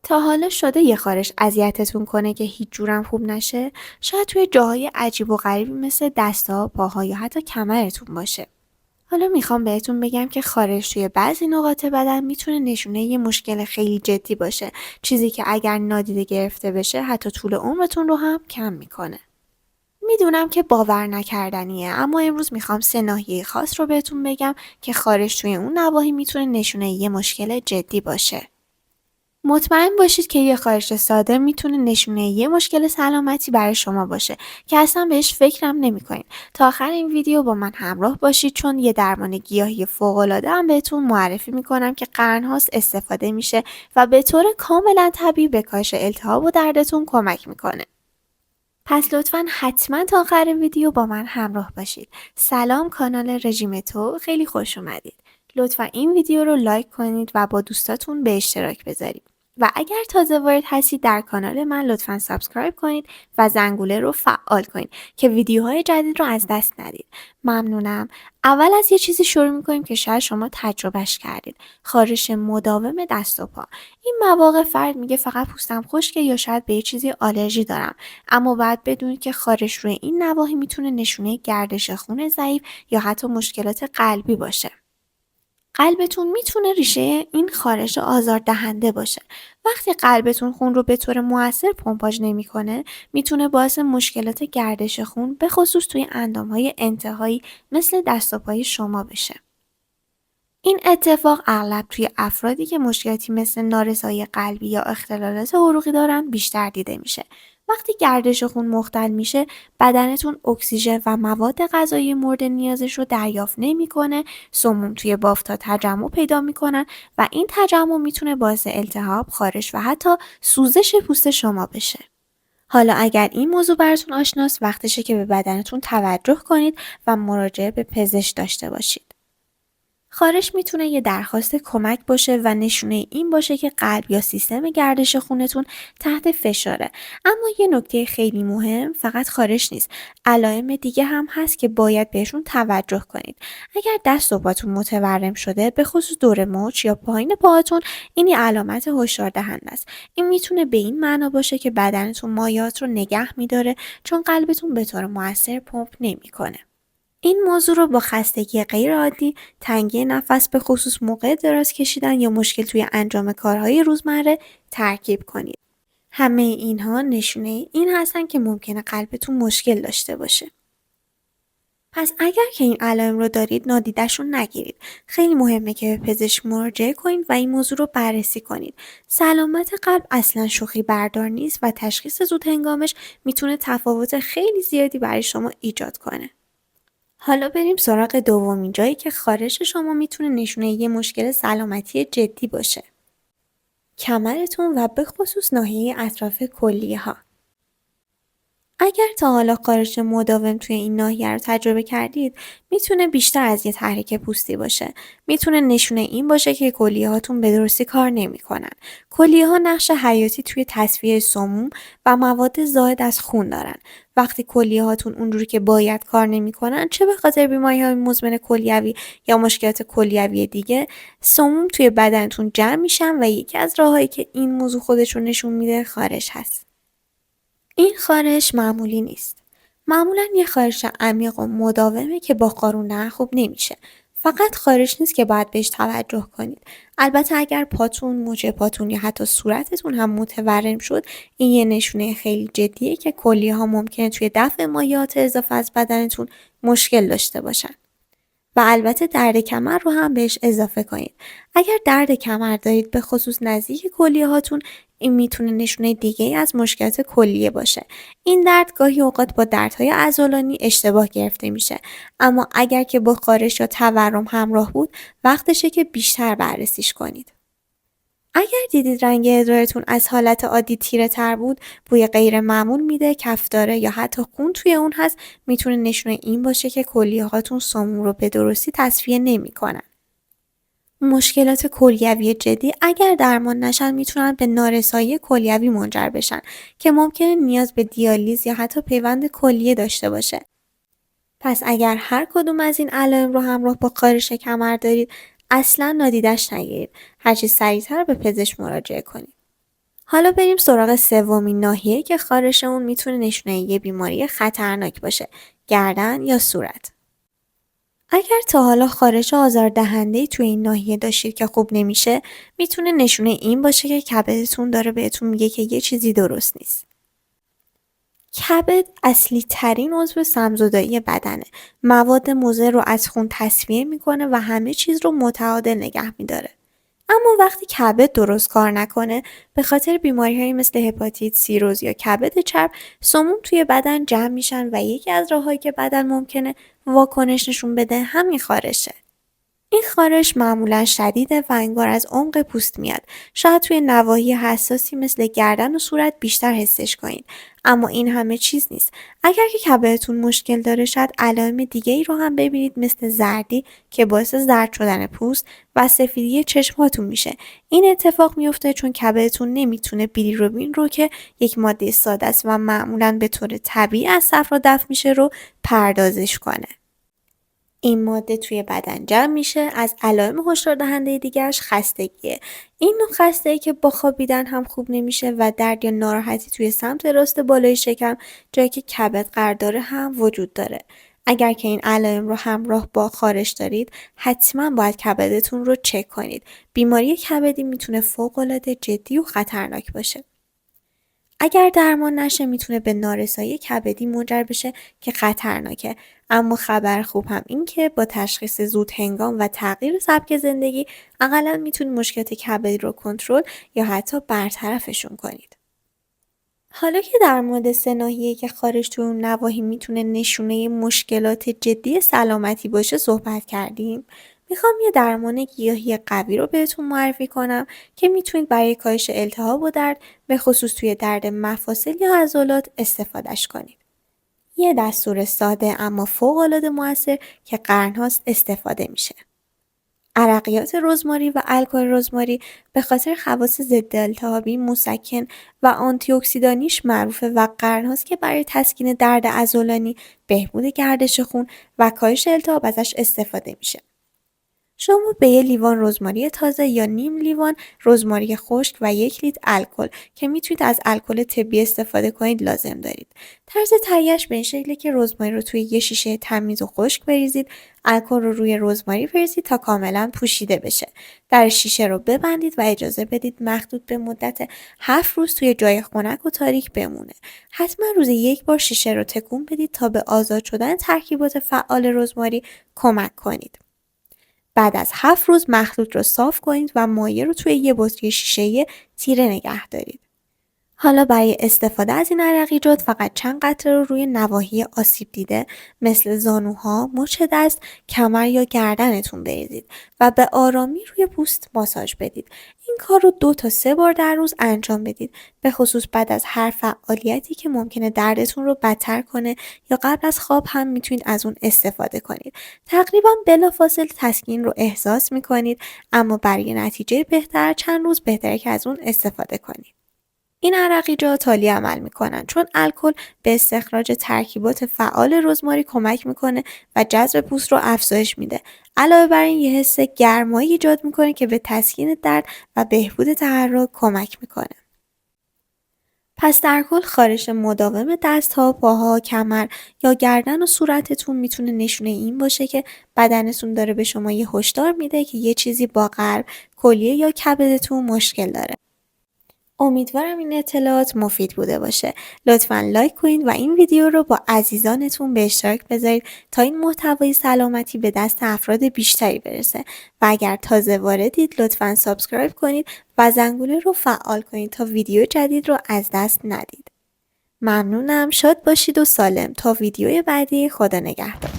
تا حالا شده یه خارش اذیتتون کنه که هیچ جورم خوب نشه؟ شاید توی جاهای عجیب و غریبی مثل دست‌ها، پاها یا حتی کمرتون باشه. حالا میخوام بهتون بگم که خارش توی بعضی نقاط بدن میتونه نشونه یه مشکل خیلی جدی باشه، چیزی که اگر نادیده گرفته بشه حتی طول عمرتون رو هم کم میکنه. میدونم که باور نکردنیه، اما امروز میخوام 3 ناحیه خاص رو بهتون بگم که خارش توی اون نواحی میتونه نشونه یه مشکل جدی باشه. مطمئن باشید که یه خارش ساده میتونه نشونه یه مشکل سلامتی برای شما باشه که اصلا بهش فکرم نمی‌کنین. تا آخر این ویدیو با من همراه باشید، چون یه درمان گیاهی فوق‌العاده هم بهتون معرفی میکنم که قرن‌هاست استفاده میشه و به طور کاملا طبیعی به کاهش التهاب و دردتون کمک میکنه. پس لطفاً حتما تا آخر ویدیو با من همراه باشید. سلام، کانال رژیم تو، خیلی خوش اومدید. لطفاً این ویدیو رو لایک کنید و با دوستاتون به اشتراک بذارید. و اگر تازه وارد هستید در کانال من، لطفاً سابسکرایب کنید و زنگوله رو فعال کنید که ویدیوهای جدید رو از دست ندید. ممنونم. اول از یه چیزی شروع می‌کنیم که شاید شما تجربهش کردید. خارش مداوم دست و پا. این مواقع فرد میگه فقط پوستم خشکه یا شاید به یه چیزی آلرژی دارم. اما باید بدونید که خارش روی این نواحی میتونه نشونه گردش خون ضعیف یا حتی مشکلات قلبی باشه. قلبتون میتونه ریشه این خارش آزاردهنده باشه. وقتی قلبتون خون رو به طور مؤثر پمپاژ نمیکنه، میتونه باعث مشکلات گردش خون به خصوص توی اندامهای انتهایی مثل دست و پای شما بشه. این اتفاق اغلب توی افرادی که مشکلاتی مثل نارسایی قلبی یا اختلالات عروقی دارن بیشتر دیده میشه. وقتی گردش خون مختل میشه، بدنتون اکسیژن و مواد غذایی مورد نیازش رو دریافت نمیکنه، سموم توی بافت‌ها تجمع پیدا میکنن و این تجمع میتونه باعث التهاب، خارش و حتی سوزش پوست شما بشه. حالا اگر این موضوع براتون آشناست، وقتشه که به بدنتون توجه کنید و مراجعه به پزشک داشته باشید. خارش میتونه یه درخواست کمک باشه و نشونه این باشه که قلب یا سیستم گردش خونتون تحت فشاره. اما یه نکته خیلی مهم، فقط خارش نیست، علائم دیگه هم هست که باید بهشون توجه کنید. اگر دست و پاتون متورم شده، به خصوص دور مچ یا پایین پاهاتون، این یه علامت هشدار دهنده است. این میتونه به این معنا باشه که بدنتون مایعات رو نگه میداره، چون قلبتون به طور موثر پمپ نمیکنه. این موضوع رو با خستگی غیرعادی، تنگی نفس به خصوص موقع دراز کشیدن یا مشکل توی انجام کارهای روزمره ترکیب کنید. همه اینها نشونه این هستن که ممکنه قلبتون مشکل داشته باشه. پس اگر که این علائم رو دارید، نادیده‌شون نگیرید. خیلی مهمه که به پزشک مراجعه کنید و این موضوع رو بررسی کنید. سلامت قلب اصلا شوخی بردار نیست و تشخیص زود هنگامش میتونه تفاوت خیلی زیادی برای شما ایجاد کنه. حالا بریم سراغ دومین جایی که خارش شما میتونه نشونه یه مشکل سلامتی جدی باشه. کمرتون و به خصوص ناحیه اطراف کلیه ها. اگر تا حالا خارش مداوم توی این ناحیه رو تجربه کردید، میتونه بیشتر از یه تحریک پوستی باشه. میتونه نشونه این باشه که کلیه هاتون به درستی کار نمیکنن. کلیه ها نقش حیاتی توی تصفیه سموم و مواد زائد از خون دارن. وقتی کلیه هاتون اونجوری که باید کار نمیکنن، چه به خاطر بیماری‌های مزمن کلیوی یا مشکلات کلیوی دیگه، سموم توی بدنتون جمع میشن و یکی از راههایی که این موضوع خودش رو نشون میده خارش هست. این خارش معمولی نیست. معمولا یه خارش عمیق و مداومه که با قارون خوب نمیشه. فقط خارش نیست که باید بهش توجه کنید. البته اگر پاتون، مچ پاتون یا حتی صورتتون هم متورم شد، این یه نشونه خیلی جدیه که کلیه ها ممکنه توی دفع مایعات اضافه از بدنتون مشکل داشته باشن. و البته درد کمر رو هم بهش اضافه کنید. اگر درد کمر دارید، به خصوص نزدیک کلیه هاتون، این میتونه نشونه دیگه از مشکلات کلیه باشه. این درد گاهی اوقات با دردهای عضلانی اشتباه گرفته میشه، اما اگر که با خارش یا تورم همراه بود، وقتشه که بیشتر بررسیش کنید. اگر دیدید رنگ ادرارتون از حالت عادی تیره تر بود، بوی غیر معمول میده، کف داره یا حتی خون توی اون هست، میتونه نشونه این باشه که کلیه هاتون سموم رو به درستی تصفیه نمیکنن. مشکلات کلیوی جدی اگر درمان نشن، میتونن به نارسایی کلیوی منجر بشن که ممکنه نیاز به دیالیز یا حتی پیوند کلیه داشته باشه. پس اگر هر کدوم از این علائم رو همراه با خارش کمر دارید، اصلا نادیدش نگیرید. هرچی سریعتر به پزشک مراجعه کنید. حالا بریم سراغ سومین ناحیه که خارش اون میتونه نشونه یه بیماری خطرناک باشه، گردن یا صورت. اگر تا حالا خارش آزاردهنده‌ای توی این ناحیه داشتید که خوب نمیشه، میتونه نشونه این باشه که کبدتون داره بهتون میگه که یه چیزی درست نیست. کبد اصلی ترین عضو سم‌زدایی بدنه. مواد مضر رو از خون تصفیه میکنه و همه چیز رو متعادل نگه میداره. اما وقتی کبد درست کار نکنه، به خاطر بیماری‌هایی مثل هپاتیت، سیروز یا کبد چرب، سموم توی بدن جمع میشن و یکی از راه‌هایی که بدن ممکنه واکنش نشون بده همین خارشه. این خارش معمولا شدیده و انگار از عمق پوست میاد. شاید توی نواحی حساسی مثل گردن و صورت بیشتر حسش کنید. اما این همه چیز نیست. اگر که کبدتون مشکل داره، شاید علائم دیگه ای رو هم ببینید، مثل زردی که باعث زرد شدن پوست و سفیدی چشماتون میشه. این اتفاق میفته چون کبدتون نمیتونه بیلیروبین رو که یک ماده ساده است و معمولا به طور طبیعی از صفرا دفع میشه رو پردازش کنه. این ماده توی بدن جمع میشه. از علائم هشدار دهنده دیگه‌اش خستگیه. این نوع خستگی که با خوابیدن هم خوب نمیشه و درد یا ناراحتی توی سمت راست بالای شکم، جایی که کبد قرار داره، هم وجود داره. اگر که این علائم رو همراه با خارش دارید، حتما باید کبدتون رو چک کنید. بیماری کبدی میتونه فوق‌العاده جدی و خطرناک باشه. اگر درمان نشه، میتونه به نارسایی کبدی منجر بشه که خطرناکه. اما خبر خوب هم این که با تشخیص زود هنگام و تغییر سبک زندگی، اقلا میتونید مشکلات کبدی رو کنترل یا حتی برطرفشون کنید. حالا که در مورد 3 ناحیه‌ای که خارش تو اون نواحی میتونه نشونه مشکلات جدی سلامتی باشه صحبت کردیم، میخوام یه درمان گیاهی قوی رو بهتون معرفی کنم که میتونید برای کاهش التهاب و درد، به خصوص توی درد مفاصل یا عضلات، استفادهش کنید. یه دستور ساده اما فوق‌العاده مؤثر که قرن‌هاست استفاده میشه. عرقیات رزماری و الکل رزماری به خاطر خواص ضد التهابی، مسکن و آنتی اکسیدانیش معروفه و قرن‌هاست که برای تسکین درد عضلانی، بهبود گردش خون و کاهش التهاب ازش استفاده میشه. شما به یه لیوان رزماری تازه یا نیم لیوان رزماری خشک و 1 لیتر الکل که میتونید از الکل طبی استفاده کنید لازم دارید. طرز تهیه‌اش به این شکله که رزماری رو توی یه شیشه تمیز و خشک بریزید، الکل رو روی رزماری بریزید تا کاملا پوشیده بشه. در شیشه رو ببندید و اجازه بدید محدود به مدت 7 روز توی جای خنک و تاریک بمونه. حتما روزی 1 بار شیشه رو تکون بدید تا به آزاد شدن ترکیبات فعال رزماری کمک کنید. بعد از 7 روز مخلوط رو صاف کنید و مایع رو توی یه بطری شیشه‌ای تیره نگه دارید. حالا برای استفاده از این عرقیجات فقط چند قطره رو روی نواحی آسیب دیده مثل زانوها، مچ دست، کمر یا گردنتون بریزید و به آرامی روی پوست ماساژ بدید. این کار رو 2 تا 3 بار در روز انجام بدید، به خصوص بعد از هر فعالیتی که ممکنه دردتون رو بدتر کنه یا قبل از خواب هم میتونید از اون استفاده کنید. تقریبا بلافاصله تسکین رو احساس میکنید، اما برای نتیجه بهتر چند روز بهتره که از اون استفاده کنید. این عرقیجات عالی عمل میکنن چون الکل به استخراج ترکیبات فعال رزماری کمک میکنه و جذب پوست رو افزایش میده. علاوه بر این، یه حس گرمایی ایجاد میکنه که به تسکین درد و بهبود تحرک کمک میکنه. پس در کل، خارش مداوم دست‌ها، پاها، کمر یا گردن و صورتتون میتونه نشونه این باشه که بدنتون داره به شما یه هشدار میده که یه چیزی با قلب، کلیه یا کبدتون مشکل داره. امیدوارم این اطلاعات مفید بوده باشه. لطفاً لایک کنید و این ویدیو رو با عزیزانتون به اشتراک بذارید تا این محتوای سلامتی به دست افراد بیشتری برسه. و اگر تازه واردید، لطفاً سابسکرایب کنید و زنگوله رو فعال کنید تا ویدیو جدید رو از دست ندید. ممنونم. شاد باشید و سالم. تا ویدیوی بعدی. خدا نگهدار.